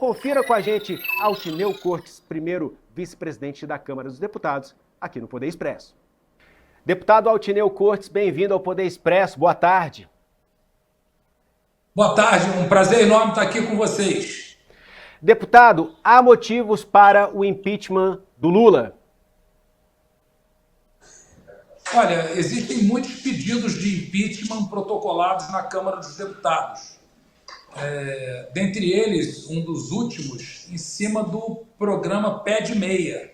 confira com a gente Altineu Cortes, primeiro vice-presidente da Câmara dos Deputados, aqui no Poder Expresso. Deputado Altineu Cortes, bem-vindo ao Poder Expresso. Boa tarde. Boa tarde, um prazer enorme estar aqui com vocês. Deputado, há motivos para o impeachment do Lula? Olha, existem muitos pedidos de impeachment protocolados na Câmara dos Deputados. Dentre eles, um dos últimos, em cima do programa Pé de Meia.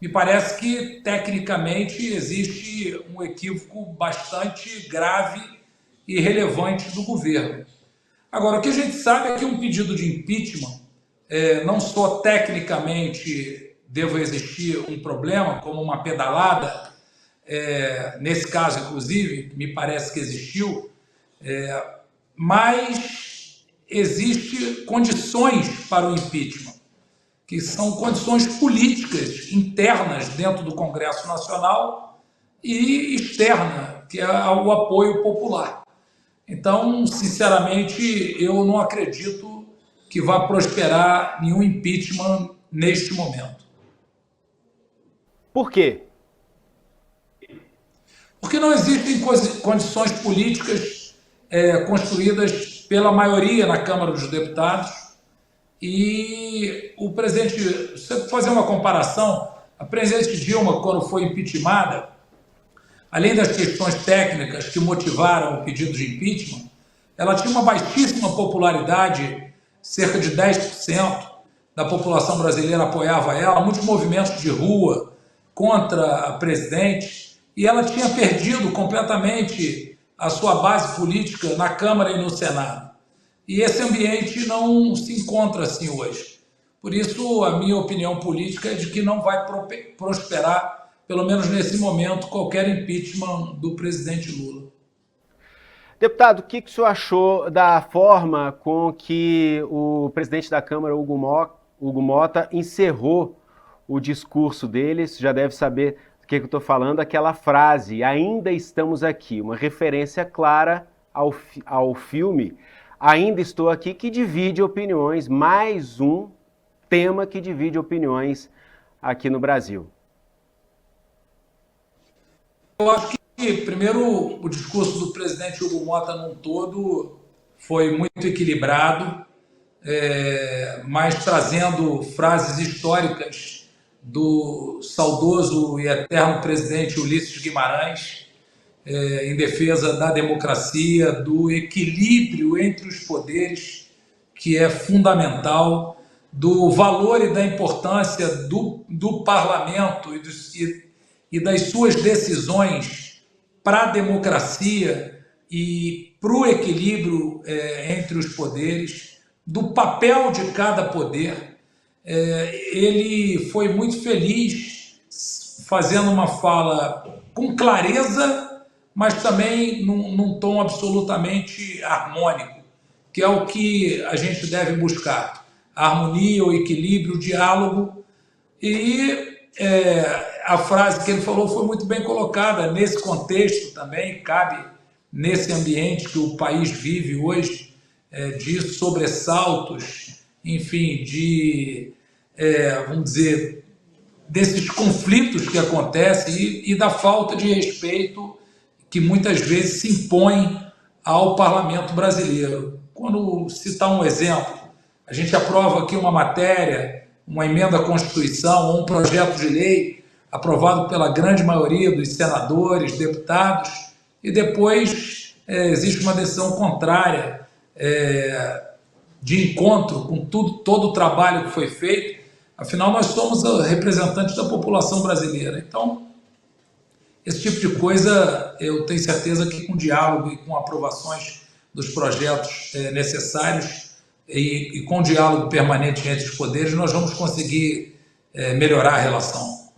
Me parece que, tecnicamente, existe um equívoco bastante grave e relevante do governo. Agora, o que a gente sabe é que um pedido de impeachment, não só tecnicamente deve existir um problema, como uma pedalada, nesse caso, inclusive, me parece que existiu, mas existem condições para o impeachment, que são condições políticas internas dentro do Congresso Nacional e externa, que é o apoio popular. Então, sinceramente, eu não acredito que vá prosperar nenhum impeachment neste momento. Por quê? Porque não existem condições políticas construídas pela maioria na Câmara dos Deputados e o presidente, se você fazer uma comparação, a presidente Dilma, quando foi impeachmentada, além das questões técnicas que motivaram o pedido de impeachment, ela tinha uma baixíssima popularidade, cerca de 10% da população brasileira apoiava ela, muitos movimentos de rua contra a presidente, e ela tinha perdido completamente a sua base política na Câmara e no Senado. E esse ambiente não se encontra assim hoje. Por isso, a minha opinião política é de que não vai prosperar, pelo menos nesse momento, qualquer impeachment do presidente Lula. Deputado, o que o senhor achou da forma com que o presidente da Câmara, Hugo Mota, encerrou o discurso dele? Você já deve saber do que eu estou falando, aquela frase, ainda estamos aqui, uma referência clara ao filme Ainda Estou Aqui, que divide opiniões, mais um tema que divide opiniões aqui no Brasil. Eu acho que, primeiro, o discurso do presidente Hugo Mota num todo foi muito equilibrado, mas trazendo frases históricas do saudoso e eterno presidente Ulisses Guimarães, em defesa da democracia, do equilíbrio entre os poderes, que é fundamental, do valor e da importância do parlamento e das suas decisões para a democracia e para o equilíbrio entre os poderes, do papel de cada poder. Ele foi muito feliz fazendo uma fala com clareza, mas também num tom absolutamente harmônico, que é o que a gente deve buscar. A harmonia, o equilíbrio, o diálogo. E a frase que ele falou foi muito bem colocada nesse contexto também, cabe nesse ambiente que o país vive hoje, de sobressaltos, enfim, vamos dizer, desses conflitos que acontecem e da falta de respeito que muitas vezes se impõe ao parlamento brasileiro. Quando citar um exemplo, a gente aprova aqui uma matéria, uma emenda à Constituição ou um projeto de lei aprovado pela grande maioria dos senadores, deputados, e depois existe uma decisão contrária de encontro com todo o trabalho que foi feito. Afinal, nós somos representantes da população brasileira. Então, esse tipo de coisa, eu tenho certeza que com diálogo e com aprovações dos projetos necessários e com diálogo permanente entre os poderes, nós vamos conseguir melhorar a relação.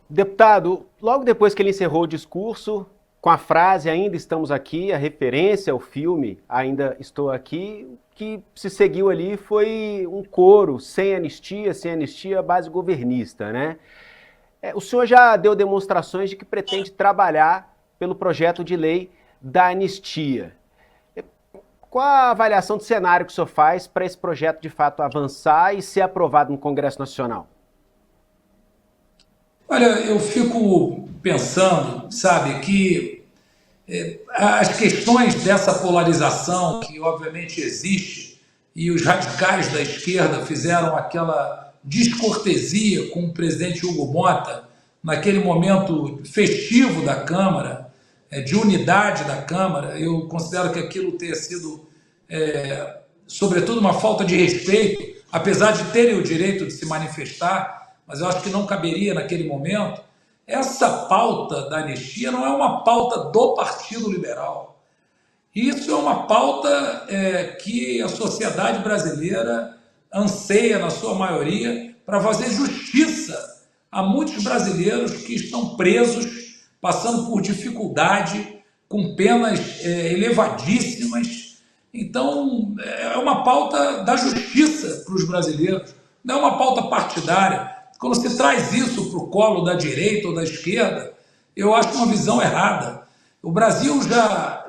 Deputado, logo depois que ele encerrou o discurso, com a frase Ainda Estamos Aqui, a referência ao filme Ainda Estou Aqui, o que se seguiu ali foi um coro sem anistia, base governista, né? O senhor já deu demonstrações de que pretende trabalhar pelo projeto de lei da anistia. Qual a avaliação do cenário que o senhor faz para esse projeto de fato avançar e ser aprovado no Congresso Nacional? Olha, eu fico pensando, sabe, que as questões dessa polarização que obviamente existe e os radicais da esquerda fizeram aquela descortesia com o presidente Hugo Mota naquele momento festivo da Câmara, de unidade da Câmara. Eu considero que aquilo tenha sido, sobretudo, uma falta de respeito, apesar de terem o direito de se manifestar, mas eu acho que não caberia naquele momento. Essa pauta da anistia não é uma pauta do Partido Liberal. Isso é uma pauta que a sociedade brasileira anseia, na sua maioria, para fazer justiça a muitos brasileiros que estão presos, passando por dificuldade, com penas elevadíssimas. Então, é uma pauta da justiça para os brasileiros, não é uma pauta partidária. Quando se traz isso para o colo da direita ou da esquerda, eu acho uma visão errada. O Brasil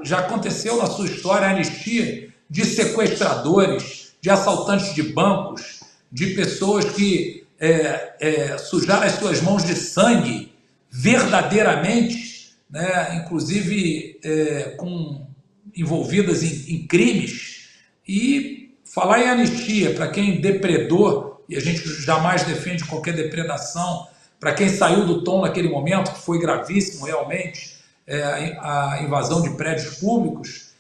já aconteceu na sua história a anistia de sequestradores, de assaltantes de bancos, de pessoas que sujaram as suas mãos de sangue verdadeiramente, né, inclusive envolvidas em crimes. E falar em anistia para quem depredou, e a gente jamais defende qualquer depredação, para quem saiu do tom naquele momento, que foi gravíssimo realmente, a invasão de prédios públicos,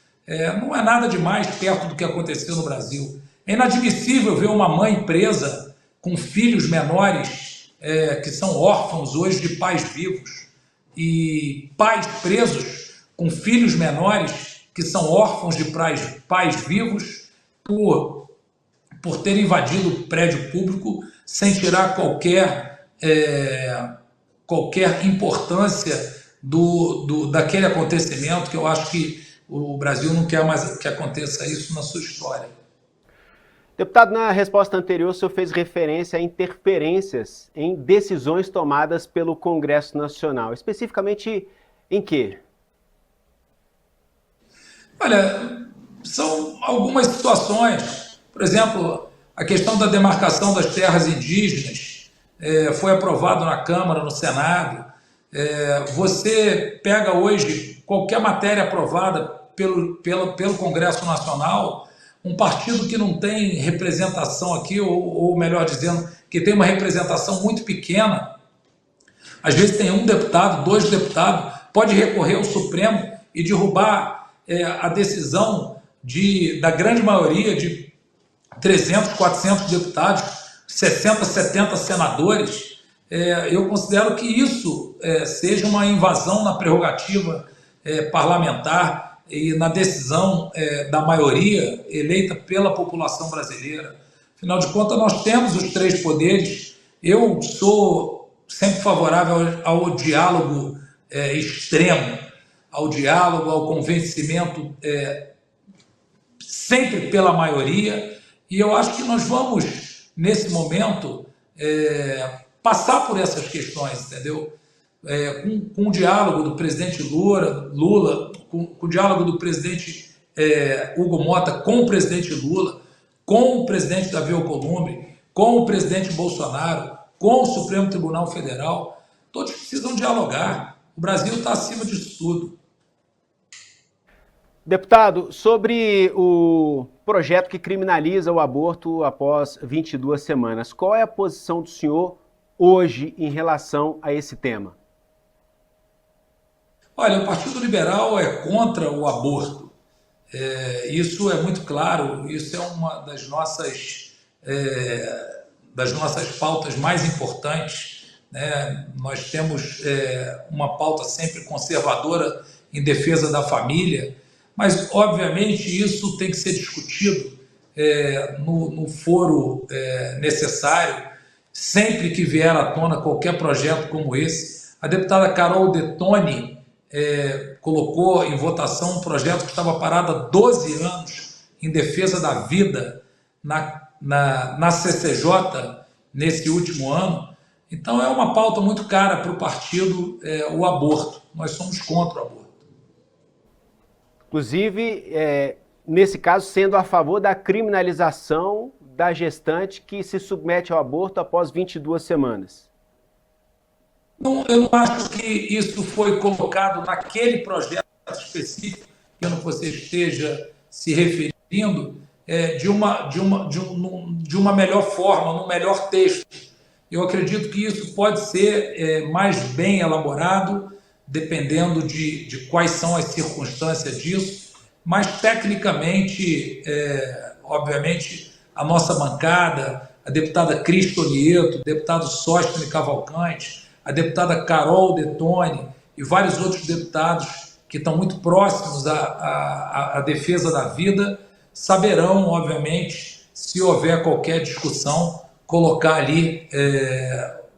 não é nada demais perto do que aconteceu no Brasil. É inadmissível ver uma mãe presa com filhos menores que são órfãos hoje de pais vivos, e pais presos com filhos menores que são órfãos de pais vivos por ter invadido o prédio público sem tirar qualquer importância daquele acontecimento, que eu acho que o Brasil não quer mais que aconteça isso na sua história. Deputado, na resposta anterior, o senhor fez referência a interferências em decisões tomadas pelo Congresso Nacional. Especificamente em quê? Olha, são algumas situações. Por exemplo, a questão da demarcação das terras indígenas foi aprovado na Câmara, no Senado. Você pega hoje qualquer matéria aprovada pelo Congresso Nacional, um partido que não tem representação aqui, ou melhor dizendo, que tem uma representação muito pequena, às vezes tem um deputado, 2 deputados, pode recorrer ao Supremo e derrubar a decisão da grande maioria de 300, 400 deputados, 60, 70 senadores. Eu considero que isso seja uma invasão na prerrogativa parlamentar e na decisão da maioria eleita pela população brasileira. Afinal de contas, nós temos os 3 poderes. Eu sou sempre favorável ao diálogo extremo, ao diálogo, ao convencimento sempre pela maioria, e eu acho que nós vamos, nesse momento, passar por essas questões, entendeu? Com o diálogo do presidente Lula, com o diálogo do presidente Hugo Mota com o presidente Lula, com o presidente Davi Alcolumbre, com o presidente Bolsonaro, com o Supremo Tribunal Federal. Todos precisam dialogar. O Brasil está acima disso tudo. Deputado, sobre o projeto que criminaliza o aborto após 22 semanas, qual é a posição do senhor hoje em relação a esse tema? Olha, o Partido Liberal é contra o aborto. Isso é muito claro, isso é uma das nossas pautas mais importantes, né? Nós temos uma pauta sempre conservadora em defesa da família, mas, obviamente, isso tem que ser discutido no foro necessário, sempre que vier à tona qualquer projeto como esse. A deputada Carol Detoni colocou em votação um projeto que estava parado há 12 anos em defesa da vida na CCJ nesse último ano. Então é uma pauta muito cara para o partido, o aborto. Nós somos contra o aborto. Inclusive, nesse caso, sendo a favor da criminalização da gestante que se submete ao aborto após 22 semanas. Não, eu não acho que isso foi colocado naquele projeto específico que você esteja se referindo, de uma melhor forma, num melhor texto. Eu acredito que isso pode ser mais bem elaborado, dependendo de quais são as circunstâncias disso, mas tecnicamente, obviamente, a nossa bancada, a deputada Cris Tonieto, o deputado Sóstenes Cavalcante, a deputada Carol Detone e vários outros deputados que estão muito próximos à defesa da vida, saberão, obviamente, se houver qualquer discussão, colocar ali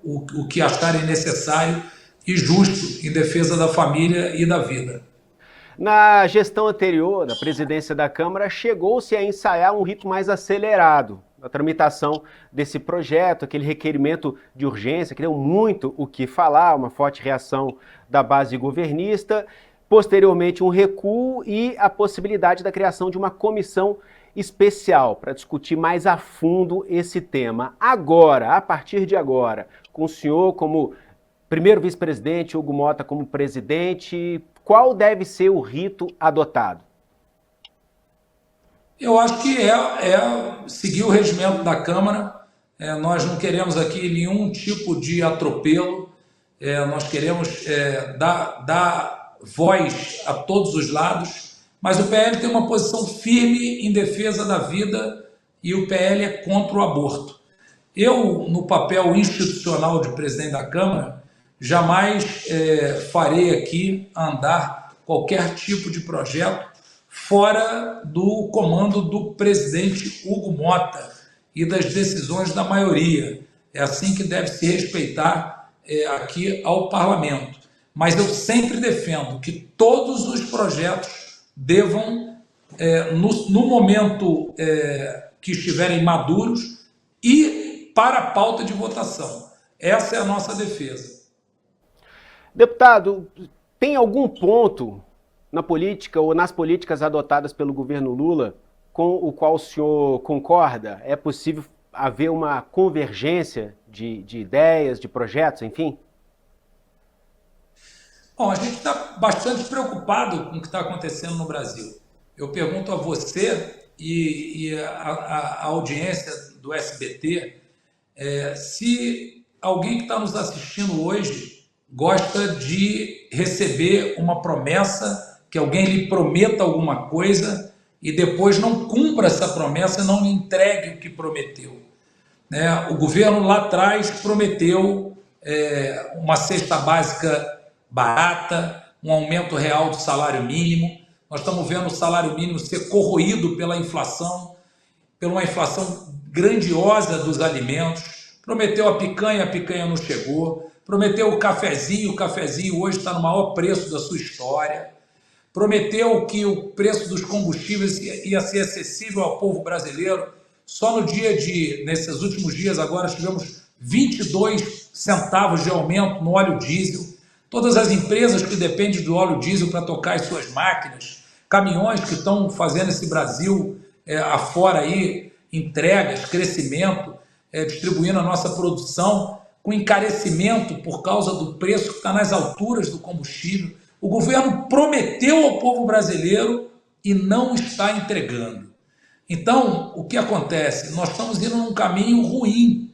o que acharem necessário e justo em defesa da família e da vida. Na gestão anterior da presidência da Câmara, chegou-se a ensaiar um ritmo mais acelerado na tramitação desse projeto, aquele requerimento de urgência que deu muito o que falar, uma forte reação da base governista, posteriormente um recuo e a possibilidade da criação de uma comissão especial para discutir mais a fundo esse tema. Agora, a partir de agora, com o senhor como primeiro vice-presidente, Hugo Mota como presidente, qual deve ser o rito adotado? Eu acho que é seguir o regimento da Câmara. Nós não queremos aqui nenhum tipo de atropelo. Nós queremos dar voz a todos os lados, mas o PL tem uma posição firme em defesa da vida e o PL é contra o aborto. Eu, no papel institucional de presidente da Câmara, jamais farei aqui andar qualquer tipo de projeto fora do comando do presidente Hugo Mota e das decisões da maioria. É assim que deve se respeitar aqui ao Parlamento. Mas eu sempre defendo que todos os projetos devam, no momento que estiverem maduros, ir para a pauta de votação. Essa é a nossa defesa. Deputado, tem algum ponto na política ou nas políticas adotadas pelo governo Lula com o qual o senhor concorda? É possível haver uma convergência de ideias, de projetos, enfim? Bom, a gente está bastante preocupado com o que está acontecendo no Brasil. Eu pergunto a você e a audiência do SBT se alguém que está nos assistindo hoje gosta de receber uma promessa, que alguém lhe prometa alguma coisa e depois não cumpra essa promessa e não lhe entregue o que prometeu. O governo lá atrás prometeu uma cesta básica barata, um aumento real do salário mínimo. Nós estamos vendo o salário mínimo ser corroído pela inflação grandiosa dos alimentos. Prometeu a picanha não chegou. Prometeu o cafezinho hoje está no maior preço da sua história. Prometeu que o preço dos combustíveis ia ser acessível ao povo brasileiro. Só nesses últimos dias agora tivemos 22 centavos de aumento no óleo diesel. Todas as empresas que dependem do óleo diesel para tocar as suas máquinas, caminhões que estão fazendo esse Brasil afora aí, entregas, crescimento, distribuindo a nossa produção, com encarecimento por causa do preço que está nas alturas do combustível. O governo prometeu ao povo brasileiro e não está entregando. Então, o que acontece? Nós estamos indo num caminho ruim.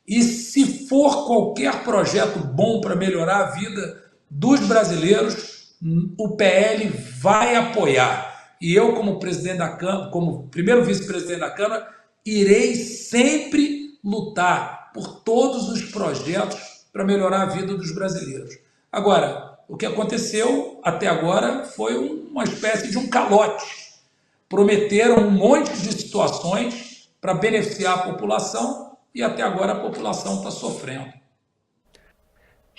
E se for qualquer projeto bom para melhorar a vida dos brasileiros, o PL vai apoiar. E eu, como presidente da Câmara, como primeiro vice-presidente da Câmara, irei sempre lutar por todos os projetos para melhorar a vida dos brasileiros. Agora, o que aconteceu até agora foi uma espécie de um calote. Prometeram um monte de situações para beneficiar a população e até agora a população está sofrendo.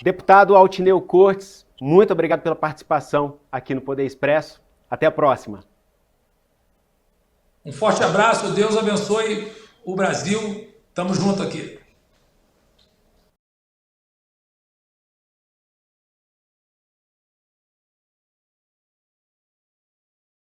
Deputado Altineu Cortes, muito obrigado pela participação aqui no Poder Expresso. Até a próxima. Um forte abraço, Deus abençoe o Brasil. Tamo junto aqui.